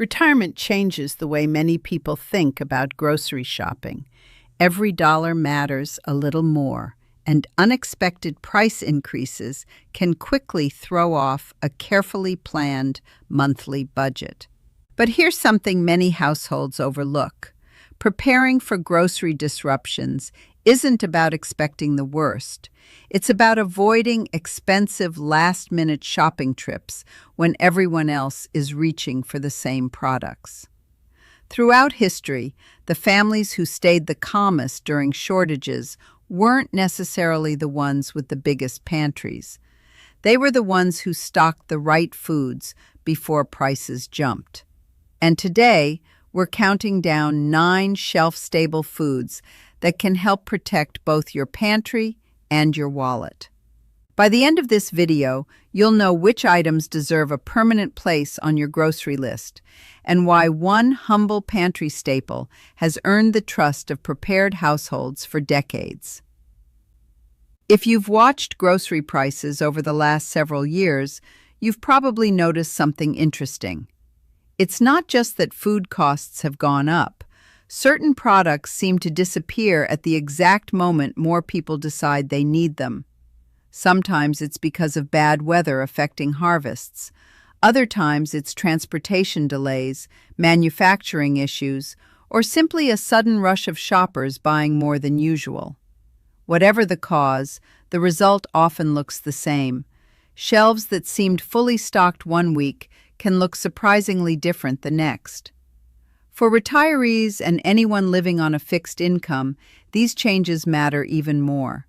Retirement changes the way many people think about grocery shopping. Every dollar matters a little more, and unexpected price increases can quickly throw off a carefully planned monthly budget. But here's something many households overlook. Preparing for grocery disruptions isn't about expecting the worst. It's about avoiding expensive last-minute shopping trips when everyone else is reaching for the same products. Throughout history, the families who stayed the calmest during shortages weren't necessarily the ones with the biggest pantries. They were the ones who stocked the right foods before prices jumped. And today, we're counting down 9 shelf-stable foods that can help protect both your pantry and your wallet. By the end of this video, you'll know which items deserve a permanent place on your grocery list and why one humble pantry staple has earned the trust of prepared households for decades. If you've watched grocery prices over the last several years, you've probably noticed something interesting. It's not just that food costs have gone up. Certain products seem to disappear at the exact moment more people decide they need them. Sometimes it's because of bad weather affecting harvests. Other times it's transportation delays, manufacturing issues, or simply a sudden rush of shoppers buying more than usual. Whatever the cause, the result often looks the same. Shelves that seemed fully stocked one week can look surprisingly different the next. For retirees and anyone living on a fixed income, these changes matter even more.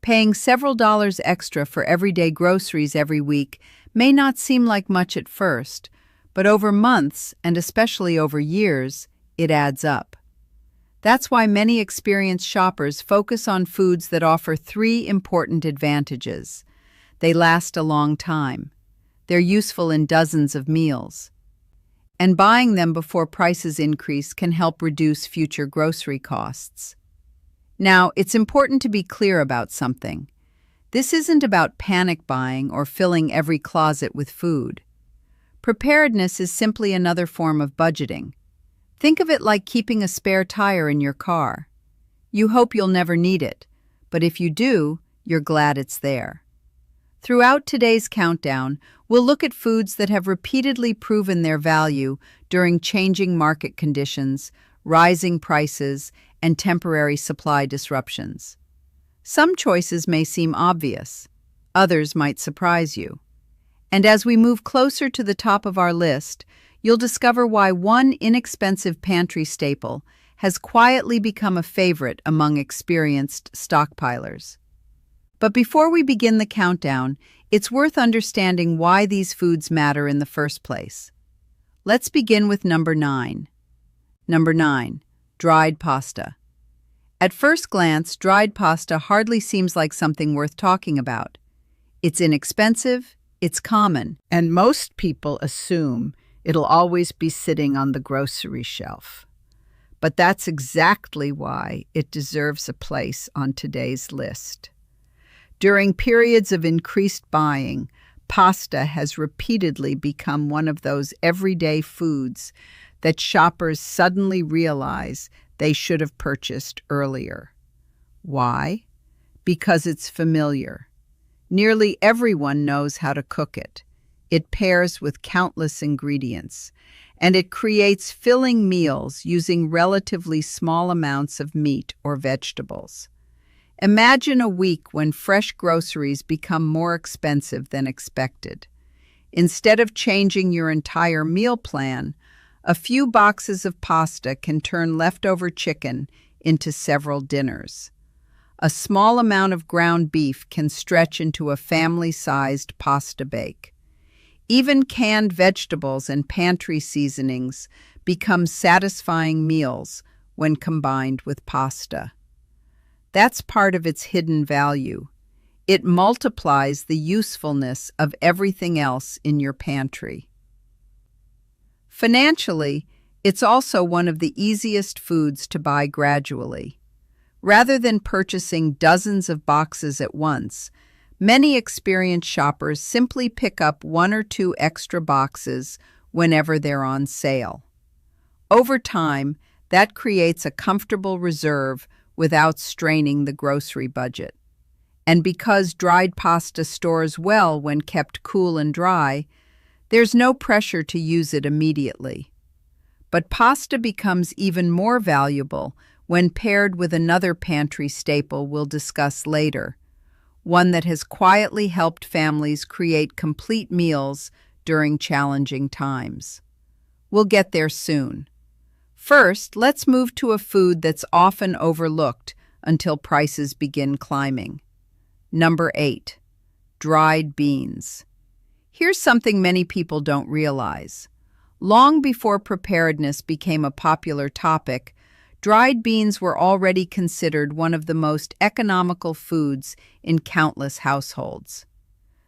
Paying several dollars extra for everyday groceries every week may not seem like much at first, but over months, and especially over years, it adds up. That's why many experienced shoppers focus on foods that offer 3 important advantages. They last a long time. They're useful in dozens of meals. And buying them before prices increase can help reduce future grocery costs. Now, it's important to be clear about something. This isn't about panic buying or filling every closet with food. Preparedness is simply another form of budgeting. Think of it like keeping a spare tire in your car. You hope you'll never need it, but if you do, you're glad it's there. Throughout today's countdown, we'll look at foods that have repeatedly proven their value during changing market conditions, rising prices, and temporary supply disruptions. Some choices may seem obvious, others might surprise you. And as we move closer to the top of our list, you'll discover why one inexpensive pantry staple has quietly become a favorite among experienced stockpilers. But before we begin the countdown, it's worth understanding why these foods matter in the first place. Let's begin with number 9. Number 9. Dried pasta. At first glance, dried pasta hardly seems like something worth talking about. It's inexpensive, it's common, and most people assume it'll always be sitting on the grocery shelf. But that's exactly why it deserves a place on today's list. During periods of increased buying, pasta has repeatedly become one of those everyday foods that shoppers suddenly realize they should have purchased earlier. Why? Because it's familiar. Nearly everyone knows how to cook it. It pairs with countless ingredients, and it creates filling meals using relatively small amounts of meat or vegetables. Imagine a week when fresh groceries become more expensive than expected. Instead of changing your entire meal plan, a few boxes of pasta can turn leftover chicken into several dinners. A small amount of ground beef can stretch into a family-sized pasta bake. Even canned vegetables and pantry seasonings become satisfying meals when combined with pasta. That's part of its hidden value. It multiplies the usefulness of everything else in your pantry. Financially, it's also one of the easiest foods to buy gradually. Rather than purchasing dozens of boxes at once, many experienced shoppers simply pick up 1 or 2 extra boxes whenever they're on sale. Over time, that creates a comfortable reserve without straining the grocery budget. And because dried pasta stores well when kept cool and dry, there's no pressure to use it immediately. But pasta becomes even more valuable when paired with another pantry staple we'll discuss later, one that has quietly helped families create complete meals during challenging times. We'll get there soon. First, let's move to a food that's often overlooked until prices begin climbing. Number 8, dried beans. Here's something many people don't realize. Long before preparedness became a popular topic, dried beans were already considered one of the most economical foods in countless households.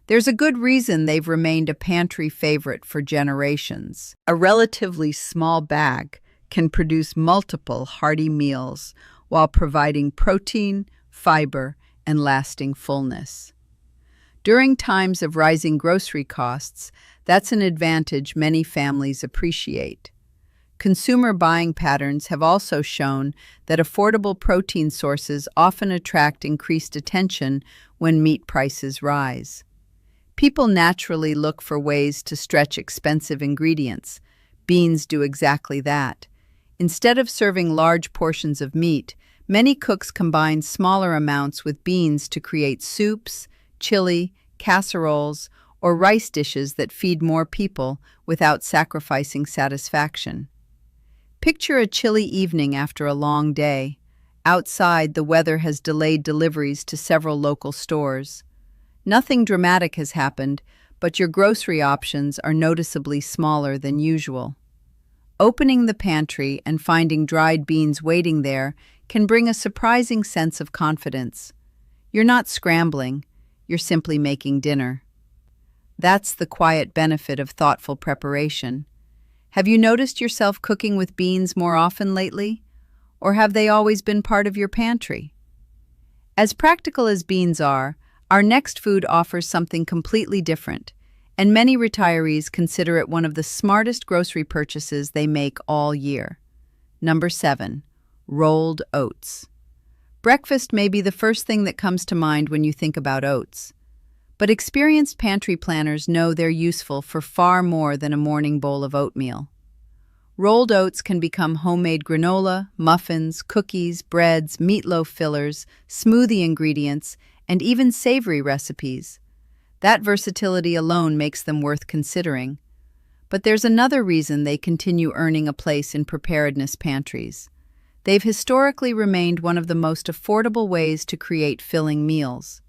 There's a good reason they've remained a pantry favorite for generations. A relatively small bag can produce multiple hearty meals while providing protein, fiber, and lasting fullness. During times of rising grocery costs, that's an advantage many families appreciate. Consumer buying patterns have also shown that affordable protein sources often attract increased attention when meat prices rise. People naturally look for ways to stretch expensive ingredients. Beans do exactly that. Instead of serving large portions of meat, many cooks combine smaller amounts with beans to create soups, chili, casseroles, or rice dishes that feed more people without sacrificing satisfaction. Picture a chilly evening after a long day. Outside, the weather has delayed deliveries to several local stores. Nothing dramatic has happened, but your grocery options are noticeably smaller than usual. Opening the pantry and finding dried beans waiting there can bring a surprising sense of confidence. You're not scrambling, you're simply making dinner. That's the quiet benefit of thoughtful preparation. Have you noticed yourself cooking with beans more often lately? Or have they always been part of your pantry? As practical as beans are, our next food offers something completely different, and many retirees consider it one of the smartest grocery purchases they make all year. Number 7, rolled oats. Breakfast may be the first thing that comes to mind when you think about oats. But experienced pantry planners know they're useful for far more than a morning bowl of oatmeal. Rolled oats can become homemade granola, muffins, cookies, breads, meatloaf fillers, smoothie ingredients, and even savory recipes. That versatility alone makes them worth considering. But there's another reason they continue earning a place in preparedness pantries. They've historically remained one of the most affordable ways to create filling meals.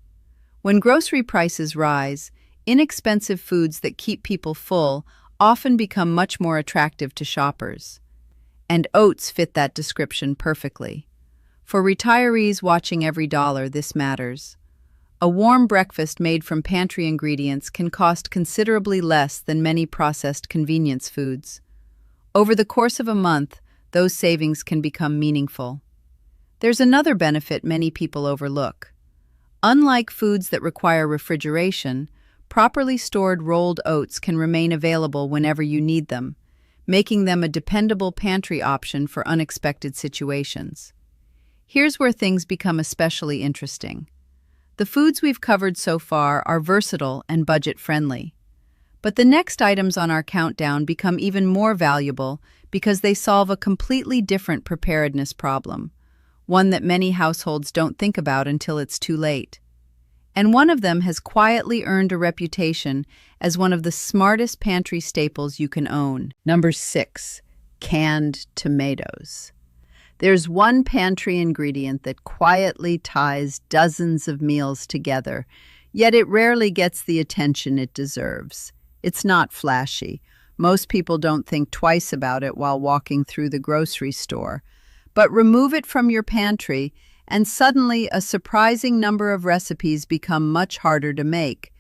When grocery prices rise, inexpensive foods that keep people full often become much more attractive to shoppers. And oats fit that description perfectly. For retirees watching every dollar, this matters. A warm breakfast made from pantry ingredients can cost considerably less than many processed convenience foods. Over the course of a month, those savings can become meaningful. There's another benefit many people overlook. Unlike foods that require refrigeration, properly stored rolled oats can remain available whenever you need them, making them a dependable pantry option for unexpected situations. Here's where things become especially interesting. The foods we've covered so far are versatile and budget-friendly. But the next items on our countdown become even more valuable because they solve a completely different preparedness problem, one that many households don't think about until it's too late. And one of them has quietly earned a reputation as one of the smartest pantry staples you can own. Number 6, canned tomatoes. There's one pantry ingredient that quietly ties dozens of meals together, yet it rarely gets the attention it deserves. It's not flashy. Most people don't think twice about it while walking through the grocery store. But remove it from your pantry, and suddenly a surprising number of recipes become much harder to make.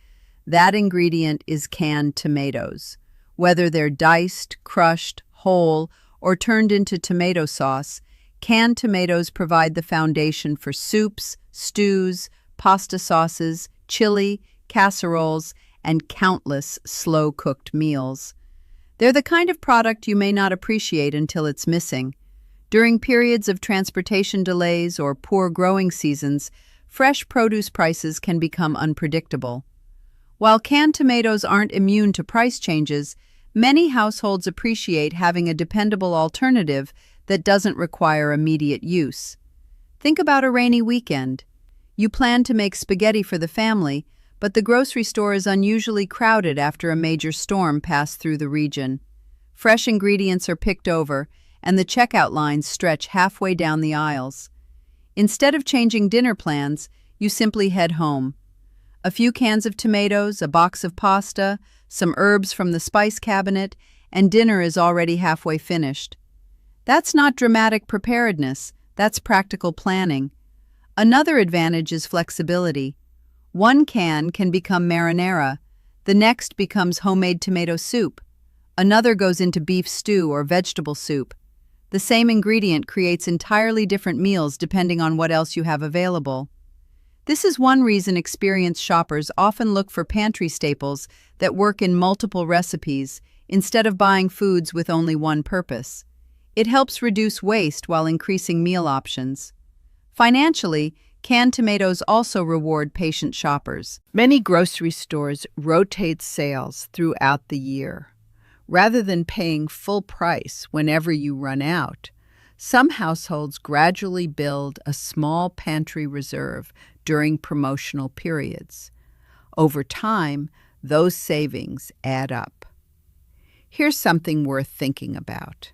That ingredient is canned tomatoes. Whether they're diced, crushed, whole, or turned into tomato sauce, canned tomatoes provide the foundation for soups, stews, pasta sauces, chili, casseroles, and countless slow-cooked meals. They're the kind of product you may not appreciate until it's missing. During periods of transportation delays or poor growing seasons, fresh produce prices can become unpredictable. While canned tomatoes aren't immune to price changes, many households appreciate having a dependable alternative that doesn't require immediate use. Think about a rainy weekend. You plan to make spaghetti for the family, but the grocery store is unusually crowded after a major storm passed through the region. Fresh ingredients are picked over, and the checkout lines stretch halfway down the aisles. Instead of changing dinner plans, you simply head home. A few cans of tomatoes, a box of pasta, some herbs from the spice cabinet, and dinner is already halfway finished. That's not dramatic preparedness, that's practical planning. Another advantage is flexibility. One can become marinara, the next becomes homemade tomato soup. Another goes into beef stew or vegetable soup. The same ingredient creates entirely different meals depending on what else you have available. This is one reason experienced shoppers often look for pantry staples that work in multiple recipes instead of buying foods with only one purpose. It helps reduce waste while increasing meal options. Financially, canned tomatoes also reward patient shoppers. Many grocery stores rotate sales throughout the year. Rather than paying full price whenever you run out, some households gradually build a small pantry reserve during promotional periods. Over time, those savings add up. Here's something worth thinking about.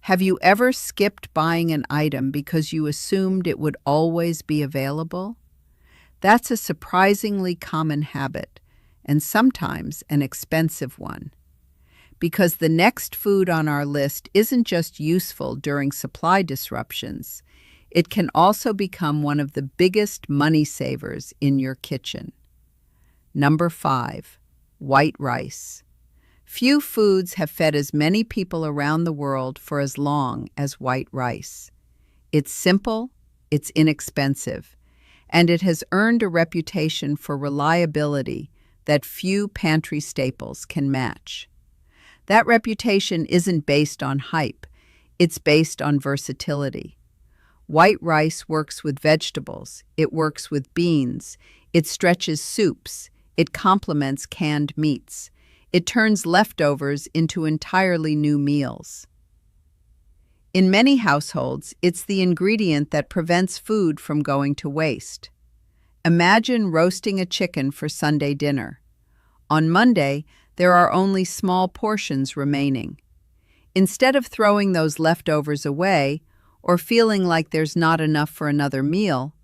Have you ever skipped buying an item because you assumed it would always be available? That's a surprisingly common habit, and sometimes an expensive one. Because the next food on our list isn't just useful during supply disruptions, it can also become one of the biggest money savers in your kitchen. Number 5, white rice. Few foods have fed as many people around the world for as long as white rice. It's simple, it's inexpensive, and it has earned a reputation for reliability that few pantry staples can match. That reputation isn't based on hype, it's based on versatility. White rice works with vegetables, it works with beans, it stretches soups, it complements canned meats, it turns leftovers into entirely new meals. In many households, it's the ingredient that prevents food from going to waste. Imagine roasting a chicken for Sunday dinner. On Monday, there are only small portions remaining. Instead of throwing those leftovers away or feeling like there's not enough for another meal,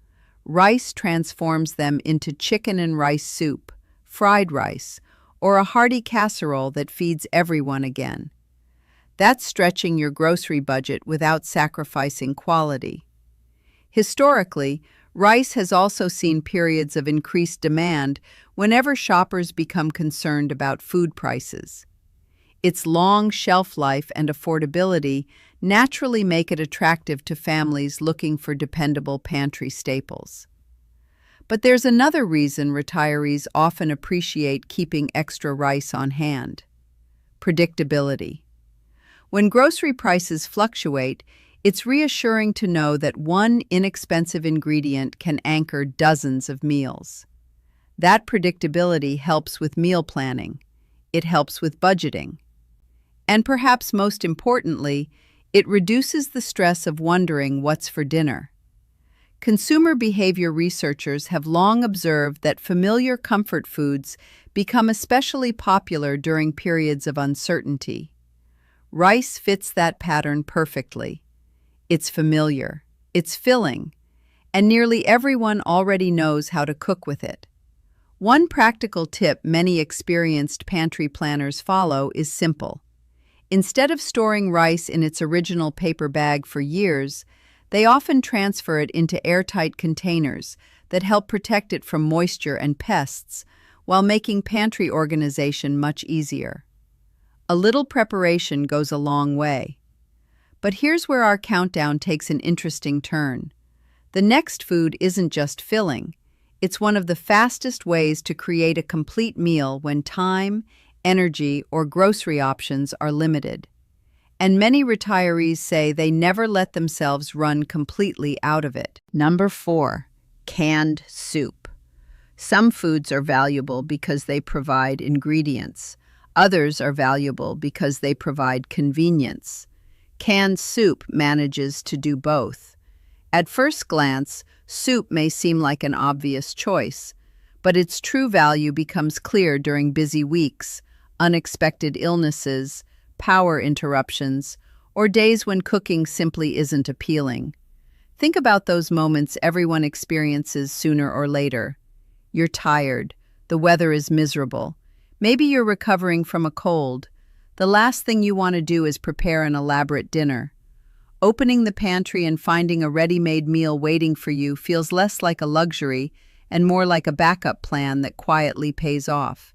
rice transforms them into chicken and rice soup, fried rice, or a hearty casserole that feeds everyone again. That's stretching your grocery budget without sacrificing quality. Historically, rice has also seen periods of increased demand whenever shoppers become concerned about food prices. Its long shelf life and affordability naturally make it attractive to families looking for dependable pantry staples. But there's another reason retirees often appreciate keeping extra rice on hand: predictability. When grocery prices fluctuate, it's reassuring to know that one inexpensive ingredient can anchor dozens of meals. That predictability helps with meal planning. It helps with budgeting. And perhaps most importantly, it reduces the stress of wondering what's for dinner. Consumer behavior researchers have long observed that familiar comfort foods become especially popular during periods of uncertainty. Rice fits that pattern perfectly. It's familiar, it's filling, and nearly everyone already knows how to cook with it. One practical tip many experienced pantry planners follow is simple. Instead of storing rice in its original paper bag for years, they often transfer it into airtight containers that help protect it from moisture and pests while making pantry organization much easier. A little preparation goes a long way. But here's where our countdown takes an interesting turn. The next food isn't just filling. It's one of the fastest ways to create a complete meal when time, energy, or grocery options are limited. And many retirees say they never let themselves run completely out of it. Number 4, canned soup. Some foods are valuable because they provide ingredients. Others are valuable because they provide convenience. Canned soup manages to do both. At first glance, soup may seem like an obvious choice, but its true value becomes clear during busy weeks, unexpected illnesses, power interruptions, or days when cooking simply isn't appealing. Think about those moments everyone experiences sooner or later. You're tired. The weather is miserable. Maybe you're recovering from a cold. The last thing you want to do is prepare an elaborate dinner. Opening the pantry and finding a ready-made meal waiting for you feels less like a luxury and more like a backup plan that quietly pays off.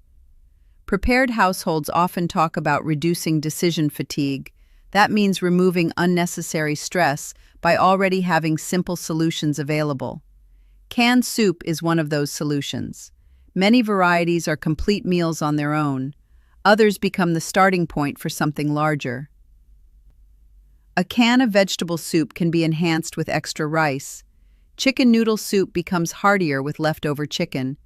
Prepared households often talk about reducing decision fatigue. That means removing unnecessary stress by already having simple solutions available. Canned soup is one of those solutions. Many varieties are complete meals on their own. Others become the starting point for something larger. A can of vegetable soup can be enhanced with extra rice. Chicken noodle soup becomes heartier with leftover chicken.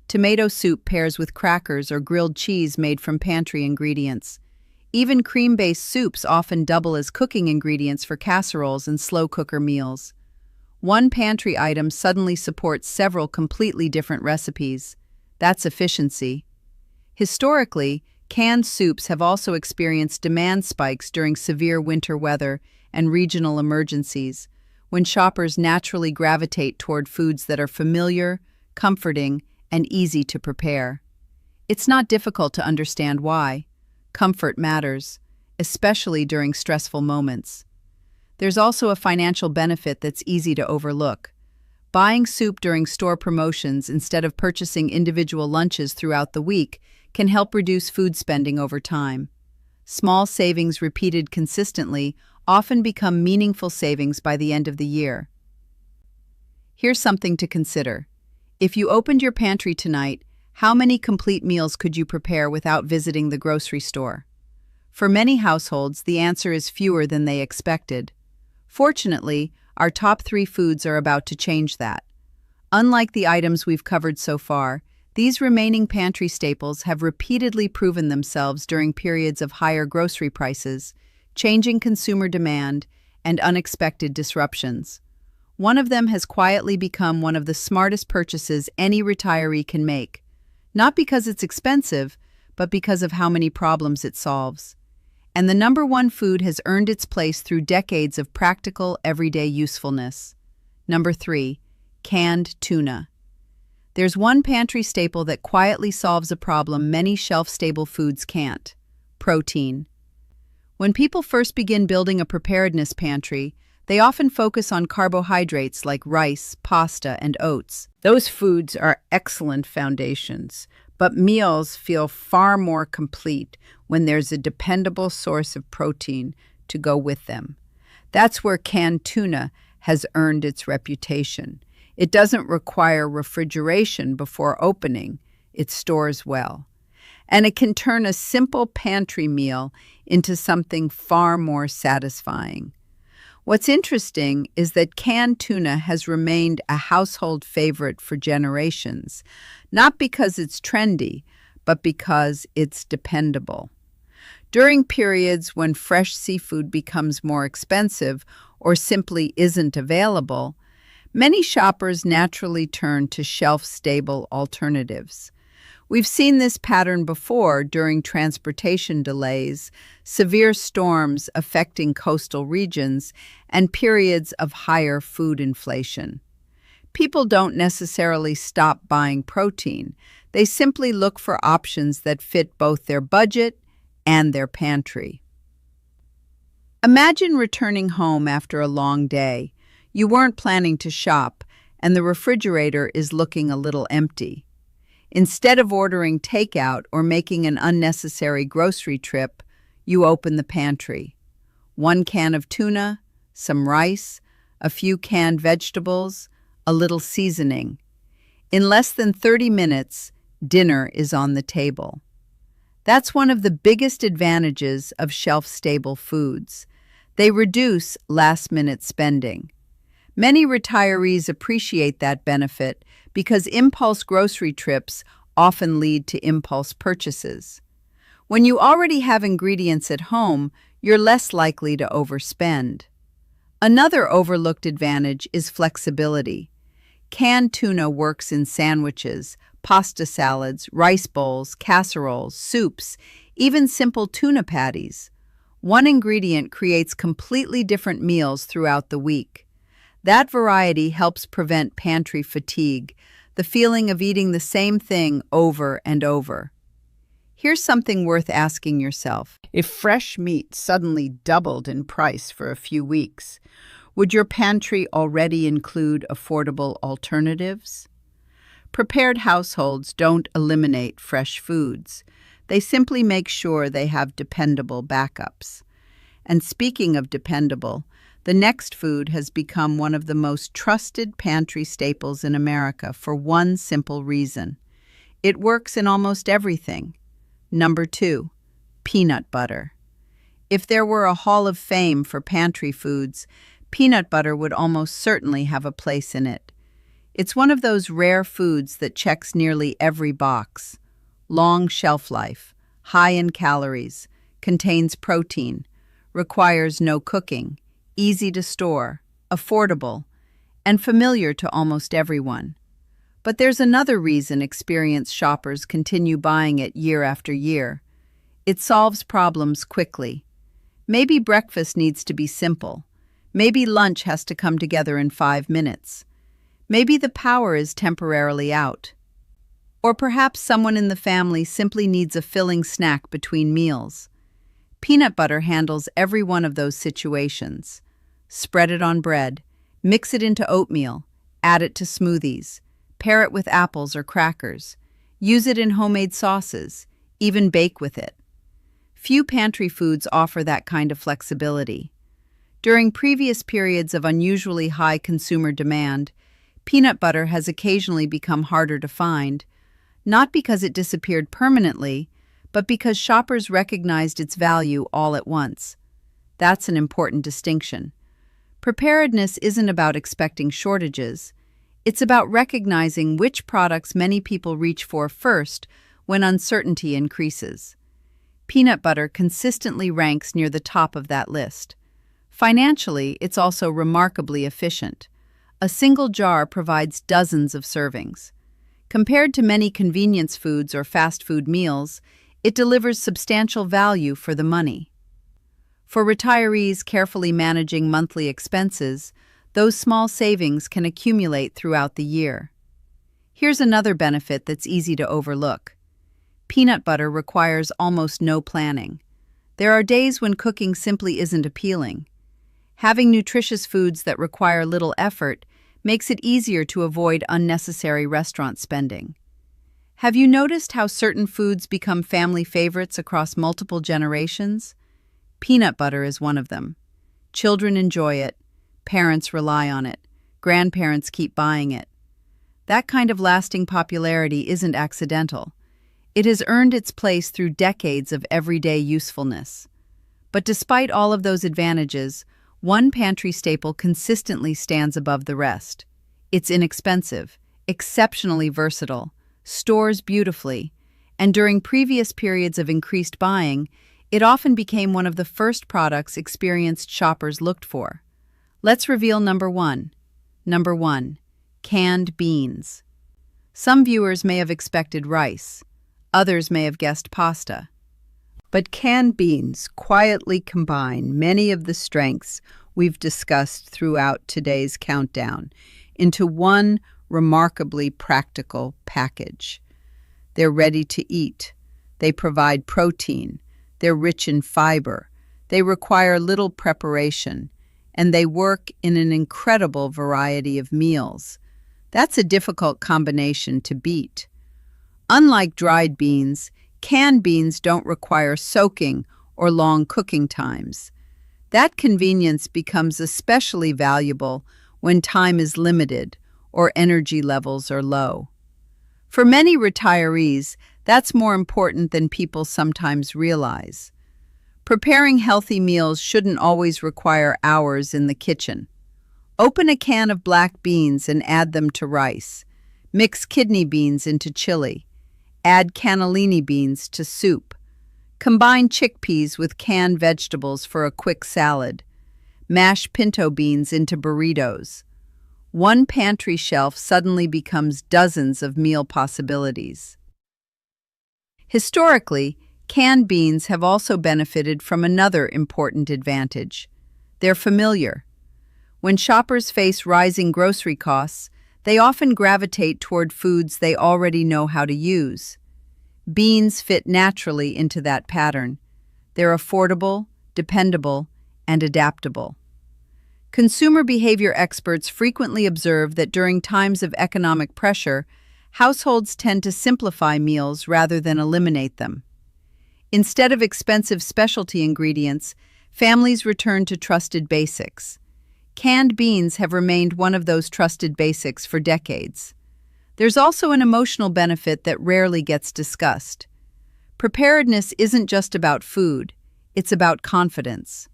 Tomato soup pairs with crackers or grilled cheese made from pantry ingredients. Even cream-based soups often double as cooking ingredients for casseroles and slow cooker meals. One pantry item suddenly supports several completely different recipes. That's efficiency. Historically, canned soups have also experienced demand spikes during severe winter weather and regional emergencies, when shoppers naturally gravitate toward foods that are familiar, comforting, and easy to prepare. It's not difficult to understand why. Comfort matters, especially during stressful moments. There's also a financial benefit that's easy to overlook. Buying soup during store promotions instead of purchasing individual lunches throughout the week can help reduce food spending over time. Small savings repeated consistently often become meaningful savings by the end of the year. Here's something to consider. If you opened your pantry tonight, how many complete meals could you prepare without visiting the grocery store? For many households, the answer is fewer than they expected. Fortunately, our top 3 foods are about to change that. Unlike the items we've covered so far, these remaining pantry staples have repeatedly proven themselves during periods of higher grocery prices, changing consumer demand, and unexpected disruptions. One of them has quietly become one of the smartest purchases any retiree can make, not because it's expensive, but because of how many problems it solves. And the number 1 food has earned its place through decades of practical, everyday usefulness. Number 3, canned tuna. There's one pantry staple that quietly solves a problem many shelf-stable foods can't: protein. When people first begin building a preparedness pantry, they often focus on carbohydrates like rice, pasta, and oats. Those foods are excellent foundations, but meals feel far more complete when there's a dependable source of protein to go with them. That's where canned tuna has earned its reputation. It doesn't require refrigeration before opening. It stores well. And it can turn a simple pantry meal into something far more satisfying. What's interesting is that canned tuna has remained a household favorite for generations, not because it's trendy, but because it's dependable. During periods when fresh seafood becomes more expensive or simply isn't available, many shoppers naturally turn to shelf-stable alternatives. We've seen this pattern before during transportation delays, severe storms affecting coastal regions, and periods of higher food inflation. People don't necessarily stop buying protein. They simply look for options that fit both their budget and their pantry. Imagine returning home after a long day. You weren't planning to shop, and the refrigerator is looking a little empty. Instead of ordering takeout or making an unnecessary grocery trip, you open the pantry. 1 can of tuna, some rice, a few canned vegetables, a little seasoning. In less than 30 minutes, dinner is on the table. That's one of the biggest advantages of shelf-stable foods. They reduce last-minute spending. Many retirees appreciate that benefit because impulse grocery trips often lead to impulse purchases. When you already have ingredients at home, you're less likely to overspend. Another overlooked advantage is flexibility. Canned tuna works in sandwiches, pasta salads, rice bowls, casseroles, soups, even simple tuna patties. One ingredient creates completely different meals throughout the week. That variety helps prevent pantry fatigue, the feeling of eating the same thing over and over. Here's something worth asking yourself. If fresh meat suddenly doubled in price for a few weeks, would your pantry already include affordable alternatives? Prepared households don't eliminate fresh foods. They simply make sure they have dependable backups. And speaking of dependable, the next food has become one of the most trusted pantry staples in America for one simple reason. It works in almost everything. Number 2, peanut butter. If there were a hall of fame for pantry foods, peanut butter would almost certainly have a place in it. It's one of those rare foods that checks nearly every box. Long shelf life, high in calories, contains protein, requires no cooking, easy to store, affordable, and familiar to almost everyone. But there's another reason experienced shoppers continue buying it year after year. It solves problems quickly. Maybe breakfast needs to be simple. Maybe lunch has to come together in 5 minutes. Maybe the power is temporarily out. Or perhaps someone in the family simply needs a filling snack between meals. Peanut butter handles every one of those situations. Spread it on bread, mix it into oatmeal, add it to smoothies, pair it with apples or crackers, use it in homemade sauces, even bake with it. Few pantry foods offer that kind of flexibility. During previous periods of unusually high consumer demand, peanut butter has occasionally become harder to find, not because it disappeared permanently, but because shoppers recognized its value all at once. That's an important distinction. Preparedness isn't about expecting shortages. It's about recognizing which products many people reach for first when uncertainty increases. Peanut butter consistently ranks near the top of that list. Financially, it's also remarkably efficient. A single jar provides dozens of servings. Compared to many convenience foods or fast food meals, it delivers substantial value for the money. For retirees carefully managing monthly expenses, those small savings can accumulate throughout the year. Here's another benefit that's easy to overlook. Peanut butter requires almost no planning. There are days when cooking simply isn't appealing. Having nutritious foods that require little effort makes it easier to avoid unnecessary restaurant spending. Have you noticed how certain foods become family favorites across multiple generations? Peanut butter is one of them. Children enjoy it, parents rely on it, grandparents keep buying it. That kind of lasting popularity isn't accidental. It has earned its place through decades of everyday usefulness. But despite all of those advantages, one pantry staple consistently stands above the rest. It's inexpensive, exceptionally versatile, stores beautifully, and during previous periods of increased buying, it often became one of the first products experienced shoppers looked for. Let's reveal number 1. Number 1. Canned beans. Some viewers may have expected rice. Others may have guessed pasta. But canned beans quietly combine many of the strengths we've discussed throughout today's countdown into one remarkably practical package. They're ready to eat. They provide protein. They're rich in fiber. They require little preparation. And they work in an incredible variety of meals. That's a difficult combination to beat. Unlike dried beans, canned beans don't require soaking or long cooking times. That convenience becomes especially valuable when time is limited or energy levels are low. For many retirees, That's more important than people sometimes realize. Preparing healthy meals shouldn't always require hours in the kitchen. Open a can of black beans and add them to rice. Mix kidney beans into chili. Add cannellini beans to soup. Combine chickpeas with canned vegetables for a quick salad. Mash pinto beans into burritos. One pantry shelf suddenly becomes dozens of meal possibilities. Historically, canned beans have also benefited from another important advantage. They're familiar. When shoppers face rising grocery costs, they often gravitate toward foods they already know how to use. Beans fit naturally into that pattern. They're affordable, dependable, and adaptable. Consumer behavior experts frequently observe that during times of economic pressure, households tend to simplify meals rather than eliminate them. Instead of expensive specialty ingredients, families return to trusted basics. Canned beans have remained one of those trusted basics for decades. There's also an emotional benefit that rarely gets discussed. Preparedness isn't just about food, it's about confidence.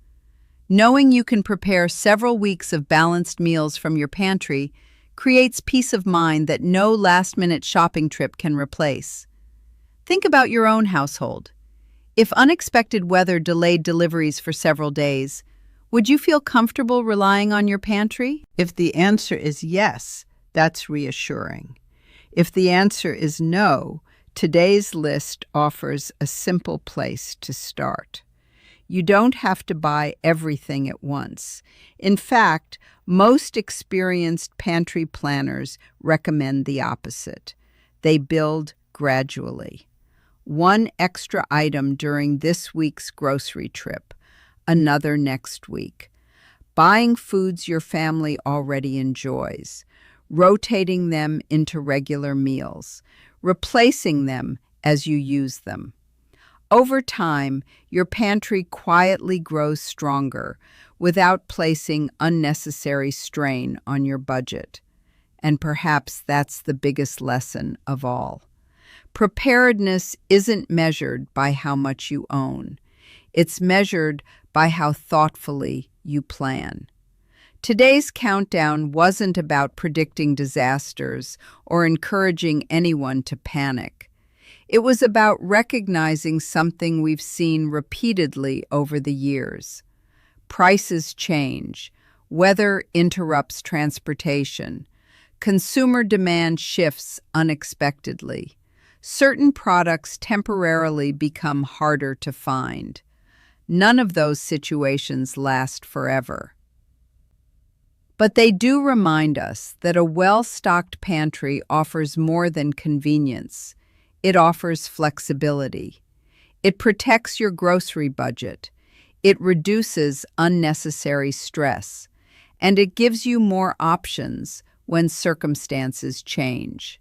Knowing you can prepare several weeks of balanced meals from your pantry creates peace of mind that no last-minute shopping trip can replace. Think about your own household. If unexpected weather delayed deliveries for several days, would you feel comfortable relying on your pantry? If the answer is yes, that's reassuring. If the answer is no, today's list offers a simple place to start. You don't have to buy everything at once. In fact, most experienced pantry planners recommend the opposite. They build gradually. One extra item during this week's grocery trip, another next week. Buying foods your family already enjoys, rotating them into regular meals, replacing them as you use them. Over time, your pantry quietly grows stronger without placing unnecessary strain on your budget. And perhaps that's the biggest lesson of all. Preparedness isn't measured by how much you own. It's measured by how thoughtfully you plan. Today's countdown wasn't about predicting disasters or encouraging anyone to panic. It was about recognizing something we've seen repeatedly over the years. Prices change, weather interrupts transportation, consumer demand shifts unexpectedly. Certain products temporarily become harder to find. None of those situations last forever. But they do remind us that a well-stocked pantry offers more than convenience. It offers flexibility. It protects your grocery budget. It reduces unnecessary stress. And it gives you more options when circumstances change.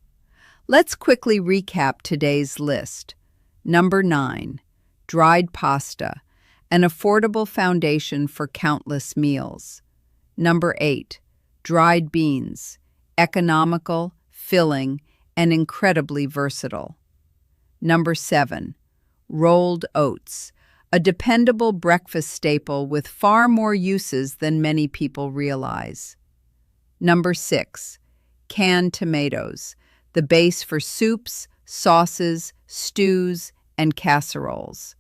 Let's quickly recap today's list. Number 9, dried pasta, an affordable foundation for countless meals. Number 8, dried beans, economical, filling, and incredibly versatile. Number 7, rolled oats, a dependable breakfast staple with far more uses than many people realize. Number 6, canned tomatoes, the base for soups, sauces, stews, and casseroles.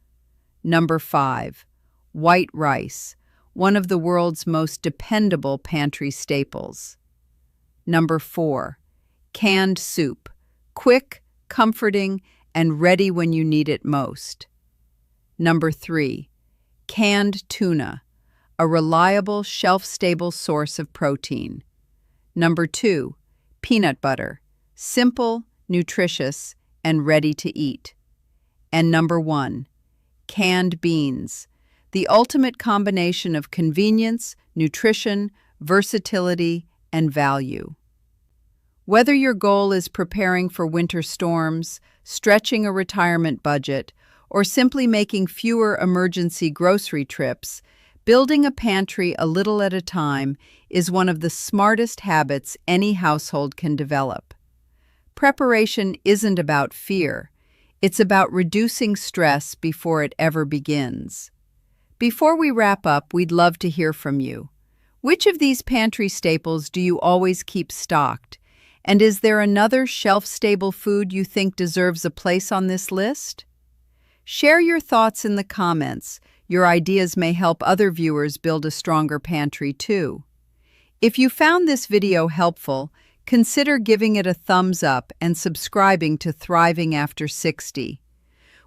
Number 5, white rice, one of the world's most dependable pantry staples. Number 4, canned soup, quick, comforting, and ready when you need it most. Number 3, canned tuna, a reliable, shelf-stable source of protein. Number 2, peanut butter, simple, nutritious, and ready to eat. And number 1, canned beans, the ultimate combination of convenience, nutrition, versatility, and value. Whether your goal is preparing for winter storms, stretching a retirement budget, or simply making fewer emergency grocery trips, building a pantry a little at a time is one of the smartest habits any household can develop. Preparation isn't about fear. It's about reducing stress before it ever begins. Before we wrap up, we'd love to hear from you. Which of these pantry staples do you always keep stocked? And is there another shelf-stable food you think deserves a place on this list? Share your thoughts in the comments. Your ideas may help other viewers build a stronger pantry too. If you found this video helpful, consider giving it a thumbs up and subscribing to Thriving After 60.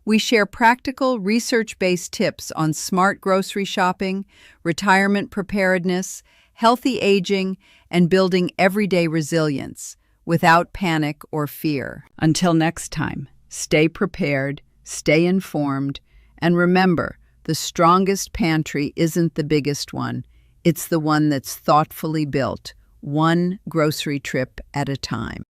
We share practical, research-based tips on smart grocery shopping, retirement preparedness, healthy aging, and building everyday resilience without panic or fear. Until next time, stay prepared, stay informed, and remember, the strongest pantry isn't the biggest one. It's the one that's thoughtfully built, one grocery trip at a time.